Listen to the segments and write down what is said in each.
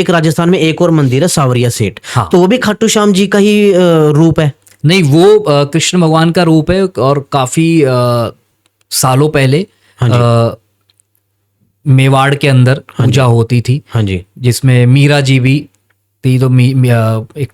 एक राजस्थान में एक और मंदिर है सांवरिया सेठ, हाँ। तो वो भी खाटू श्याम जी का ही रूप है? नहीं, वो कृष्ण भगवान का रूप है और काफी सालों पहले हाँ जी। मेवाड़ के अंदर पूजा होती थी, हाँ जी। जिसमें मीरा जी भी थी। तो एक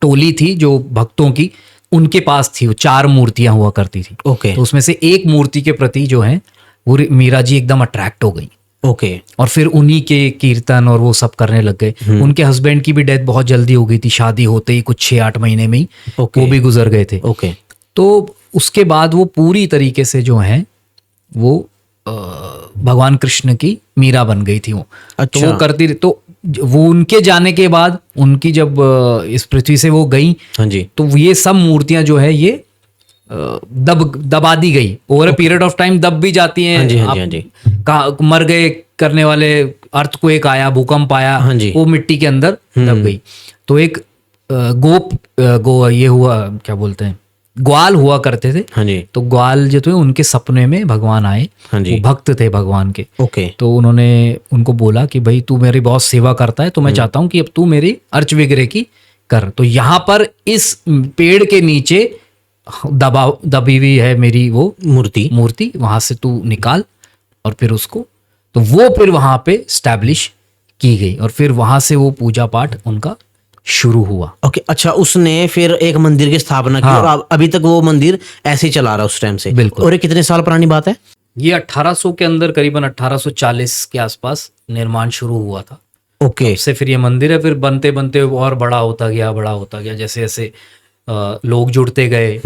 टोली थी जो भक्तों की, उनके पास थी वो 4 मूर्तियां हुआ करती थी। ओके तो उसमें से एक मूर्ति के प्रति जो है वो मीरा जी एकदम अट्रैक्ट हो गई ओके और फिर उन्हीं के कीर्तन और वो सब करने लग गए। उनके हस्बैंड की भी डेथ बहुत जल्दी हो गई थी, शादी होते ही कुछ 6-8 महीने में ही ओके वो भी गुजर गए थे। ओके तो उसके बाद वो पूरी तरीके से जो है वो भगवान कृष्ण की मीरा बन गई थी वो। तो अच्छा। वो करती तो वो उनके जाने के बाद उनकी जब इस पृथ्वी से वो गई, हाँ जी। तो ये सब मूर्तियां जो है ये दबा दी गई। Over a period of time दब भी जाती हैं। हाँ जी, हाँ जी, हाँ जी। मर गए करने वाले, अर्थक्वेक आया, भूकंप आया, हाँ जी। वो मिट्टी के अंदर दब गई। तो एक गो ये हुआ, क्या बोलते हैं, ग्वाल हुआ करते थे। हाँ जी। तो ग्वाल जो थे उनके सपने में भगवान आए। हाँ जी। वो भक्त थे भगवान के। ओके तो उन्होंने उनको बोला कि भाई तू मेरी बहुत सेवा करता है, तो मैं चाहता हूं कि अब तू मेरी अर्च विग्रह की कर। तो यहाँ पर इस पेड़ के नीचे दबी हुई है मेरी वो मूर्ति, वहां से तू निकाल। और फिर उसको, तो वो फिर वहां पे स्टैब्लिश की गई और फिर वहां से वो पूजा पाठ उनका शुरू हुआ। ओके। अच्छा, उसने फिर एक मंदिर की स्थापना की। हाँ। और अभी तक वो मंदिर ऐसे ही चला रहा है उस टाइम से? बिल्कुल। और ये कितने साल पुरानी बात है? ये 1800 के अंदर, करीबन 1840 के आसपास निर्माण शुरू हुआ था। ओके से फिर ये मंदिर है, फिर बनते बनते और बड़ा होता गया, जैसे जैसे लोग जुड़ते गए,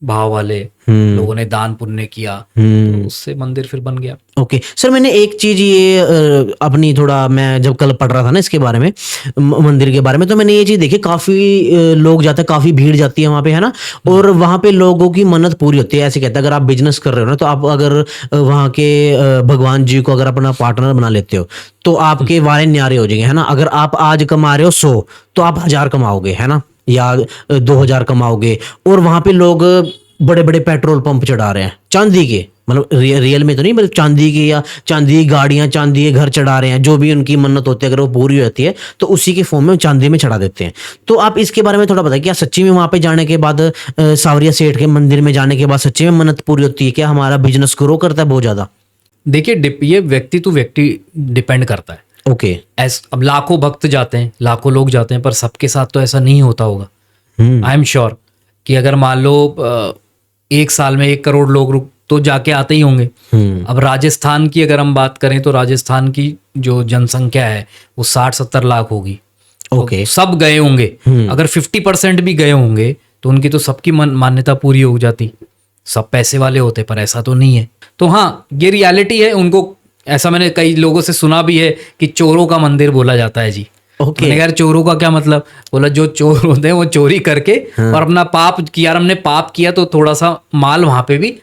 भाव वाले लोगों ने दान पुण्य किया, तो उससे मंदिर फिर बन गया। ओके सर, मैंने एक चीज ये अपनी थोड़ा, मैं जब कल पढ़ रहा था ना इसके बारे में, मंदिर के बारे में, तो मैंने ये चीज देखी, काफी लोग जाते हैं, काफी भीड़ जाती है वहां पे, है ना? और वहां पे लोगों की मन्नत पूरी होती है। ऐसे कहते हैं अगर आप बिजनेस कर रहे हो ना, तो आप अगर वहां के भगवान जी को अगर अपना पार्टनर बना लेते हो तो आपके वारे न्यारे हो जाएंगे, है ना? अगर आप आज कमा रहे हो 100, तो आप 1000 कमाओगे, है ना? या 2000 कमाओगे। और वहां पे लोग बड़े बड़े पेट्रोल पंप चढ़ा रहे हैं चांदी के, मतलब रियल में तो नहीं, मतलब चांदी के, या चांदी की गाड़ियां, चांदी के घर चढ़ा रहे हैं। जो भी उनकी मन्नत होती है अगर वो पूरी हो जाती है तो उसी के फॉर्म में चांदी में चढ़ा देते हैं। तो आप इसके बारे में थोड़ा बताइए, क्या सच्ची में वहां पे जाने के बाद, सांवरिया सेठ के मंदिर में जाने के बाद सच्ची में मन्नत पूरी होती है? क्या हमारा बिजनेस ग्रो करता है बहुत ज्यादा? देखिए, ये व्यक्ति टू व्यक्ति डिपेंड करता है। ओके। अब लाखों भक्त जाते हैं, लाखों लोग जाते हैं, पर सबके साथ तो ऐसा नहीं होता होगा। आई एम श्योर कि अगर मान लो एक साल में 1 करोड़ लोग तो जाके आते ही होंगे। अब राजस्थान की अगर हम बात करें तो राजस्थान की जो जनसंख्या है वो 60-70 लाख होगी। ओके। तो सब गए होंगे। अगर 50% भी गए होंगे तो उनकी तो सबकी मान्यता पूरी हो जाती। सब पैसे वाले होते, पर ऐसा तो नहीं है। तो हाँ, ये रियलिटी है। उनको ऐसा मैंने कई लोगों से सुना भी है कि चोरों का मंदिर बोला जाता है जी। ओके। मैंने कहा चोरों का क्या मतलब? बोला जो चोर होते हैं वो चोरी करके और अपना पाप किया, यार हमने पाप किया तो थोड़ा सा माल वहां पे भी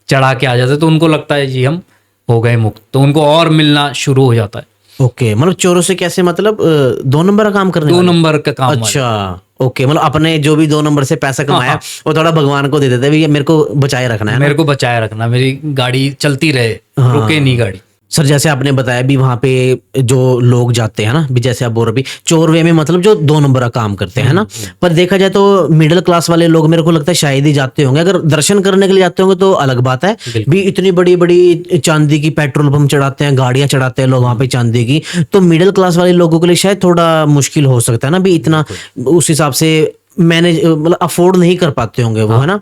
चढ़ा के आ जाते हैं, तो उनको लगता है जी हम हो गए मुक्त, तो उनको और मिलना शुरू हो जाता है। ओके, मतलब चोरों से कैसे? मतलब 2 नंबर का काम करने 2 वाले? नंबर का काम वाले। अच्छा, ओके। मतलब अपने जो भी 2 नंबर से पैसा कमाया वो थोड़ा भगवान को दे देते हैं, भैया मेरे को बचाए रखना है ना? मेरे को बचाए रखना, मेरी गाड़ी चलती रहे, रुके नहीं गाड़ी। सर, जैसे आपने बताया भी वहां पे जो लोग जाते हैं ना, भी जैसे आप बोल रहे, भी चोर वे में मतलब जो 2 नंबर का काम करते हैं ना, पर देखा जाए तो मिडिल क्लास वाले लोग मेरे को लगता है शायद ही जाते होंगे। अगर दर्शन करने के लिए जाते होंगे तो अलग बात है भी, इतनी बड़ी बड़ी चांदी की पेट्रोल पंप चढ़ाते हैं, गाड़ियां चढ़ाते हैं लोग वहां पे चांदी की, तो मिडिल क्लास वाले लोगों के लिए शायद थोड़ा मुश्किल हो सकता है ना भी, इतना उस हिसाब से मैनेज, मतलब अफोर्ड नहीं कर पाते होंगे वो, है ना?